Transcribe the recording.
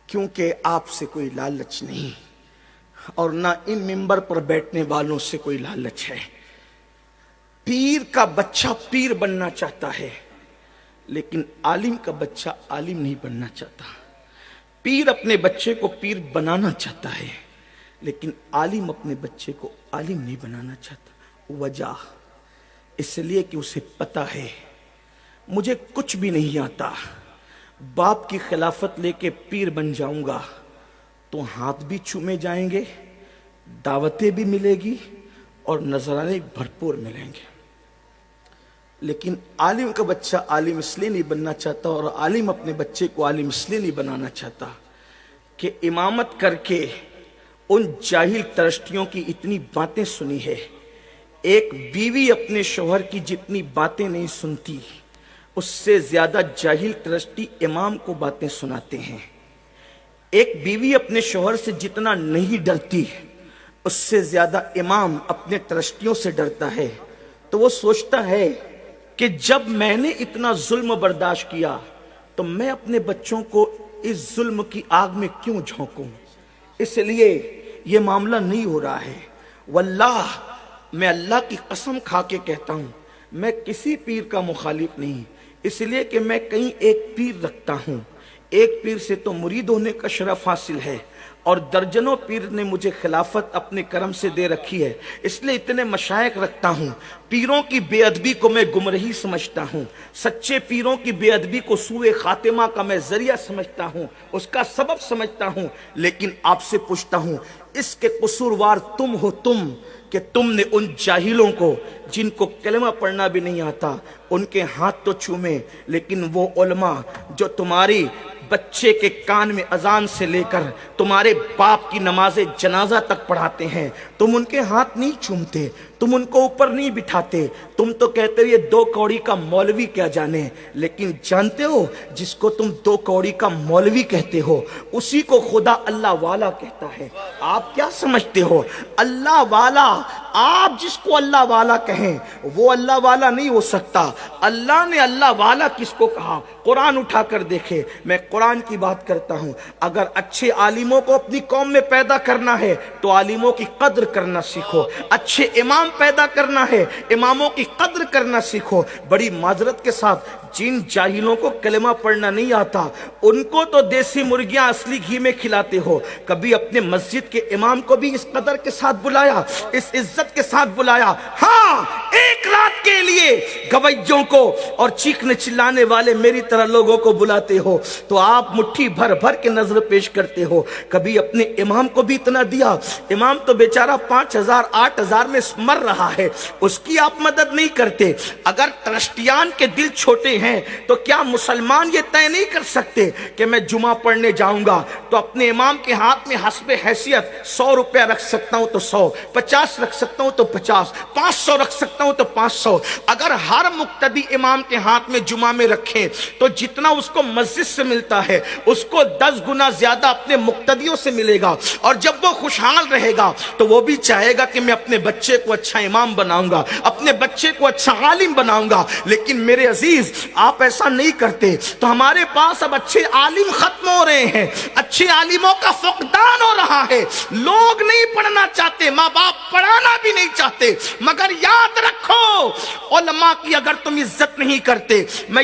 کیونکہ آپ سے کوئی لالچ نہیں اور نہ ان ممبر پر بیٹھنے والوں سے کوئی لالچ ہے۔ پیر کا بچہ پیر بننا چاہتا ہے لیکن عالم کا بچہ عالم نہیں بننا چاہتا۔ پیر اپنے بچے کو پیر بنانا چاہتا ہے لیکن عالم اپنے بچے کو عالم نہیں بنانا چاہتا۔ وجہ اس لیے کہ اسے پتا ہے مجھے کچھ بھی نہیں آتا، باپ کی خلافت لے کے پیر بن جاؤں گا تو ہاتھ بھی چومے جائیں گے، دعوتیں بھی ملے گی اور نذرانے بھرپور ملیں گے۔ لیکن عالم کا بچہ عالم اس لیے نہیں بننا چاہتا اور عالم اپنے بچے کو عالم اس لیے نہیں بنانا چاہتا کہ امامت کر کے ان جاہل ترشٹیوں کی اتنی باتیں سنی ہے۔ ایک بیوی اپنے شوہر کی جتنی باتیں نہیں سنتی اس سے زیادہ جاہل ترشٹی امام کو باتیں سناتے ہیں۔ ایک بیوی اپنے شوہر سے جتنا نہیں ڈرتی اس سے زیادہ امام اپنے ترشٹیوں سے ڈرتا ہے۔ تو وہ سوچتا ہے کہ جب میں نے اتنا ظلم برداشت کیا تو میں اپنے بچوں کو اس ظلم کی آگ میں کیوں جھونکوں، اس لیے یہ معاملہ نہیں ہو رہا ہے۔ واللہ میں اللہ کی قسم کھا کے کہتا ہوں میں کسی پیر کا مخالف نہیں، اس لیے کہ میں کہیں ایک پیر رکھتا ہوں۔ ایک پیر سے تو مرید ہونے کا شرف حاصل ہے اور درجنوں پیر نے مجھے خلافت اپنے کرم سے دے رکھی ہے، اس لیے اتنے مشائخ رکھتا ہوں۔ پیروں کی بے ادبی کو میں گمراہی سمجھتا ہوں، سچے پیروں کی بے ادبی کو سوء خاتمہ کا میں ذریعہ سمجھتا ہوں، اس کا سبب سمجھتا ہوں۔ لیکن آپ سے پوچھتا ہوں اس کے قصوروار تم ہو، تم کہ تم نے ان جاہلوں کو جن کو کلمہ پڑھنا بھی نہیں آتا ان کے ہاتھ تو چومے، لیکن وہ علماء جو تمہاری بچے کے کان میں اذان سے لے کر تمہارے باپ کی نماز جنازہ تک پڑھاتے ہیں تم ان کے ہاتھ نہیں چومتے، تم ان کو اوپر نہیں بٹھاتے، تم تو کہتے ہو یہ دو کوڑی کا مولوی کیا جانے۔ لیکن جانتے ہو جس کو تم دو کوڑی کا مولوی کہتے ہو اسی کو خدا اللہ والا کہتا ہے۔ آپ کیا سمجھتے ہو اللہ والا، آپ جس کو اللہ والا کہیں وہ اللہ والا نہیں ہو سکتا۔ اللہ نے اللہ والا کس کو کہا؟ قرآن اٹھا کر دیکھے، میں قرآن کی بات کرتا ہوں۔ اگر اچھے عالموں کو اپنی قوم میں پیدا کرنا ہے تو عالموں کی قدر کرنا سیکھو، اچھے امام پیدا کرنا ہے اماموں کی قدر کرنا سیکھو۔ بڑی معذرت کے ساتھ جن جاہلوں کو کلمہ پڑھنا نہیں آتا ان کو تو دیسی مرغیاں اصلی گھی میں کھلاتے ہو، کبھی اپنے مسجد کے امام کو بھی اس قدر کے ساتھ بلایا، اس عزت کے ساتھ بلایا؟ ہاں، ایک رات کے لیے گویوں کو اور چیخنے چلانے والے میری طرح لوگوں کو بلاتے ہو تو آپ مٹھی بھر بھر کے نظر پیش کرتے ہو۔ کبھی اپنے امام کو بھی اتنا دیا؟ امام تو بیچارہ 5,000 8,000 میں مر رہا ہے، اس کی آپ مدد نہیں کرتے۔ اگر ٹرسٹیان کے دل چھوٹے ہیں تو کیا مسلمان یہ طے نہیں کر سکتے کہ میں جمعہ پڑھنے جاؤں گا تو اپنے امام کے ہاتھ میں حسب حیثیت 100 روپیہ رکھ سکتا ہوں تو 100، 50 رکھ سکتا ہوں تو 50، 500 رکھ سکتا ہوں تو 500۔ اگر ہر مقتدی امام کے ہاتھ میں جمعہ میں رکھیں تو جتنا اس کو مسجد سے ملتا ہے اس کو 10 گنا زیادہ اپنے مقتدیوں سے ملے گا، اور جب وہ خوشحال رہے گا تو وہ بھی چاہے گا کہ میں اپنے بچے کو اچھا امام بناؤں گا، اپنے بچے کو اچھا عالم بناؤں گا۔ لیکن میرے عزیز آپ ایسا نہیں کرتے تو ہمارے پاس اب اچھے عالم ختم ہو رہے ہیں، اچھے عالموں کا فقدان ہو رہا ہے۔ لوگ نہیں پڑھنا چاہتے، ماں باپ پڑھانا بھی نہیں چاہتے، مگر یاد رکھو علماء کی اگر تم عزت نہیں کرتے، میں